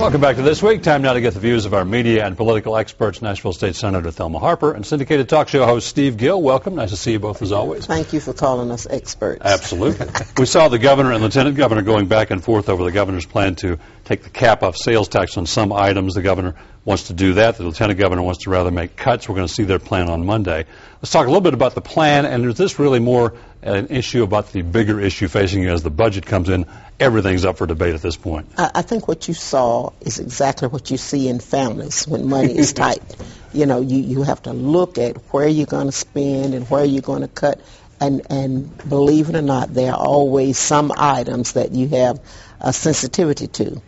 Welcome back to This Week. Time now to get the views of our media and political experts, Nashville State Senator Thelma Harper and syndicated talk show host Steve Gill. Welcome. Nice to see you both as always. Thank you for calling us experts. Absolutely. We saw the governor and lieutenant governor going back and forth over the governor's plan to take the cap off sales tax on some items. The governor wants to do that. The lieutenant governor wants to rather make cuts. We're going to see their plan on Monday. Let's talk a little bit about the plan, and is this really more an issue about the bigger issue facing you as the budget comes in? Everything's up for debate at this point. I think what you saw is exactly what you see in families when money is tight. You know, you have to look at where you're going to spend and where you're going to cut. And believe it or not, there are always some items that you have a sensitivity to.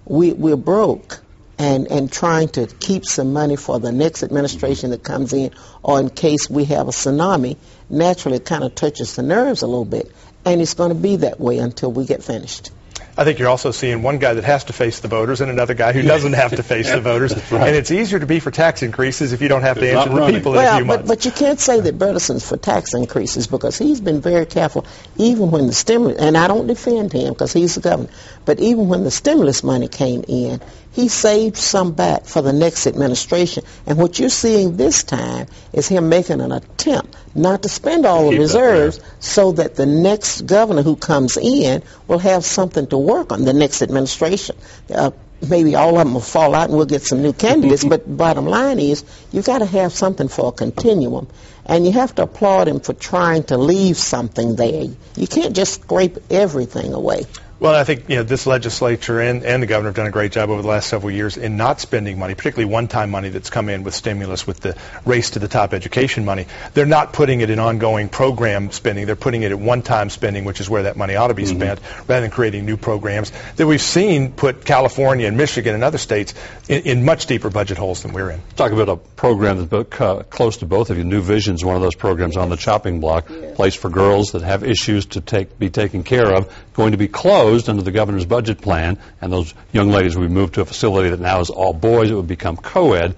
We're broke. And trying to keep some money for the next administration that comes in, or in case we have a tsunami, naturally it kind of touches the nerves a little bit. And it's going to be that way until we get finished. I think you're also seeing one guy that has to face the voters and another guy who doesn't have to face the voters. Right. And it's easier to be for tax increases if you don't have to answer the people in a few months. But you can't say that Burleson's for tax increases because he's been very careful, even when the stimulus, and I don't defend him because he's the governor, but even when the stimulus money came in, he saved some back for the next administration. And what you're seeing this time is him making an attempt not to spend all the reserves so that the next governor who comes in will have something to work on, the next administration. Maybe all of them will fall out and we'll get some new candidates, but bottom line is you've got to have something for a continuum. And you have to applaud him for trying to leave something there. You can't just scrape everything away. Well, I think this legislature and the governor have done a great job over the last several years in not spending money, particularly one-time money that's come in with stimulus, with the race to the top education money. They're not putting it in ongoing program spending. They're putting it at one-time spending, which is where that money ought to be spent, rather than creating new programs that we've seen put California and Michigan and other states in much deeper budget holes than we're in. Talk about a program that's close to both of you. New Vision's one of those programs on the chopping block, place for girls that have issues to be taken care of, going to be closed under the governor's budget plan, and those young ladies will be moved to a facility that now is all boys. It would become co-ed.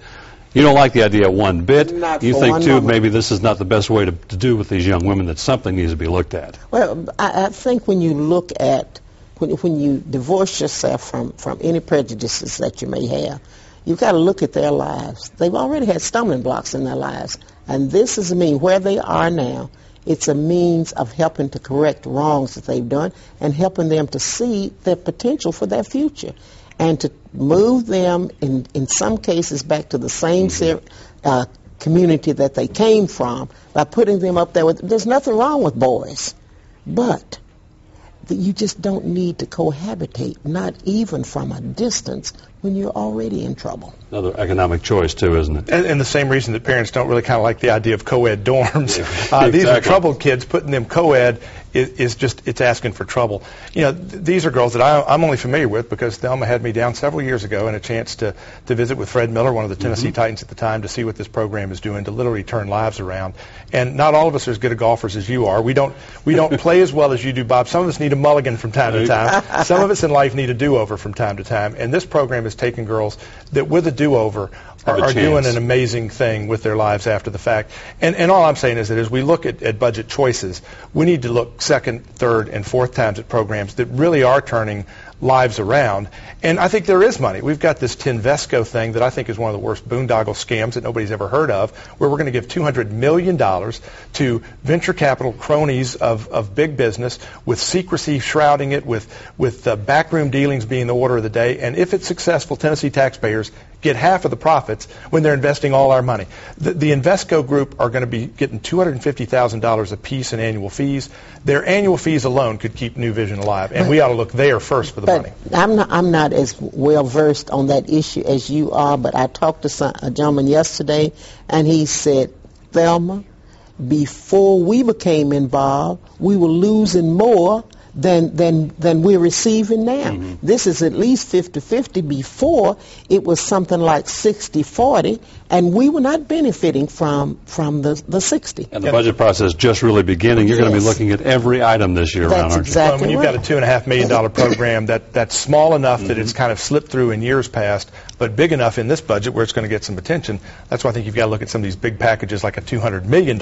You don't like the idea one bit. You think, too, maybe this is not the best way to do with these young women, that something needs to be looked at. Well, I think when you look at, when you divorce yourself from any prejudices that you may have, you've got to look at their lives. They've already had stumbling blocks in their lives, and this is where they are now. It's a means of helping to correct wrongs that they've done and helping them to see their potential for their future and to move them, in some cases, back to the same community that they came from by putting them up there with. There's nothing wrong with boys, but you just don't need to cohabitate, not even from a distance, when you're already in trouble. Another economic choice, too, isn't it? And the same reason that parents don't really kind of like the idea of co-ed dorms. Exactly. These are troubled kids. Putting them co-ed is just, it's asking for trouble. These are girls that I'm only familiar with because Thelma had me down several years ago and a chance to visit with Fred Miller, one of the Tennessee Titans at the time, to see what this program is doing to literally turn lives around. And not all of us are as good at golfers as you are. We don't play as well as you do, Bob. Some of us need a mulligan from time to time. Some of us in life need a do-over from time to time. And this program is taking girls that with a do-over are doing an amazing thing with their lives after the fact. And all I'm saying is that as we look at budget choices, we need to look second, third, and fourth times at programs that really are turning lives around. And I think there is money. We've got this Tinvesco thing that I think is one of the worst boondoggle scams that nobody's ever heard of, where we're going to give $200 million to venture capital cronies of big business, with secrecy shrouding it, with backroom dealings being the order of the day. And if it's successful, Tennessee taxpayers get half of the profits when they're investing all our money. The Invesco group are going to be getting $250,000 apiece in annual fees. Their annual fees alone could keep New Vision alive, and we ought to look there first for the money. I'm not as well versed on that issue as you are, but I talked to a gentleman yesterday, and he said, Thelma, before we became involved, we were losing more than we're receiving now. This is at least 50-50. Before, it was something like 60-40, and we were not benefiting from the 60. And the budget process just really beginning. You're going to be looking at every item this year around, aren't you? Exactly. When you've got a $2.5 million program that's small enough that it's kind of slipped through in years past, but big enough in this budget where it's going to get some attention, that's why I think you've got to look at some of these big packages like a $200 million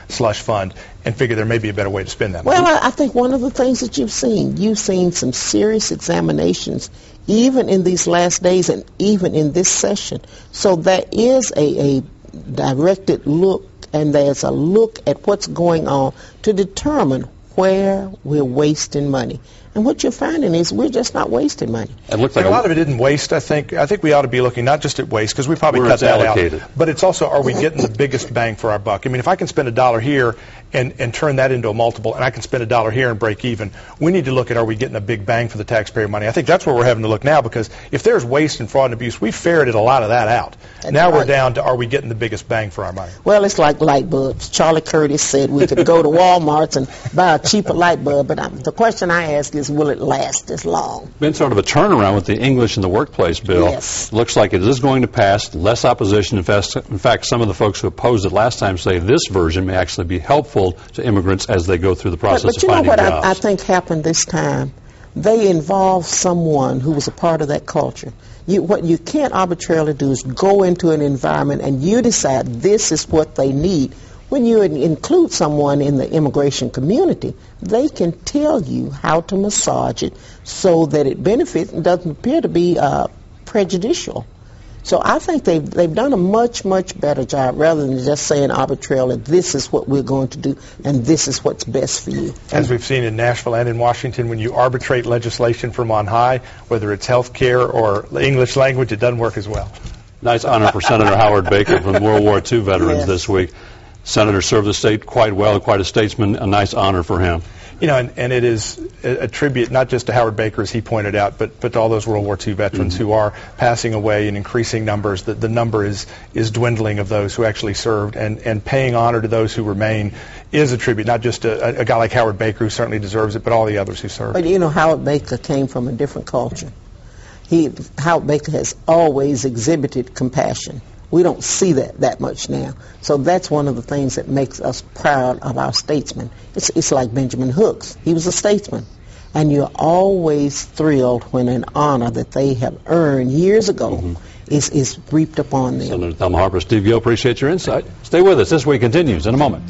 slush fund and figure there may be a better way to spend that money. Well, I think one of the things that you've seen some serious examinations even in these last days and even in this session. So there is a directed look, and there's a look at what's going on to determine where we're wasting money. And what you're finding is we're just not wasting money. It looks like a lot of it isn't waste, I think. I think we ought to be looking not just at waste, because we probably cut that out, but it's also, are we getting the biggest bang for our buck? I mean, if I can spend $1 here and turn that into a multiple, and I can spend $1 here and break even, we need to look at, are we getting a big bang for the taxpayer money? I think that's where we're having to look now, because if there's waste and fraud and abuse, we ferreted a lot of that out. Now we're down to, are we getting the biggest bang for our money? Well, it's like light bulbs. Charlie Curtis said we could go to Walmart's and buy a cheaper light bulb, but the question I ask is, will it last this long? Been sort of a turnaround with the English in the workplace bill. Yes. Looks like it is going to pass. Less opposition. In fact, some of the folks who opposed it last time say this version may actually be helpfful to immigrants as they go through the process of finding jobs. But you know what I think happened this time? They involved someone who was a part of that culture. What you can't arbitrarily do is go into an environment and you decide this is what they need. When you include someone in the immigration community, they can tell you how to massage it so that it benefits and doesn't appear to be prejudicial. So I think they've done a much better job, rather than just saying arbitrarily, this is what we're going to do and this is what's best for you. As we've seen in Nashville and in Washington, when you arbitrate legislation from on high, whether it's health care or English language, it doesn't work as well. Nice honor for Senator Howard Baker from World War II veterans this week. Senator served the state quite well, quite a statesman, a nice honor for him. You know, and it is a tribute not just to Howard Baker, as he pointed out, but to all those World War II veterans who are passing away in increasing numbers. The number is dwindling of those who actually served, and paying honor to those who remain is a tribute, not just to a guy like Howard Baker, who certainly deserves it, but all the others who served. But you know, Howard Baker came from a different culture. Howard Baker has always exhibited compassion. We don't see that much now. So that's one of the things that makes us proud of our statesmen. It's like Benjamin Hooks. He was a statesman. And you're always thrilled when an honor that they have earned years ago is reaped upon them. Senator Thelma Harper, Steve Gill, appreciate your insight. Stay with us. This week continues in a moment.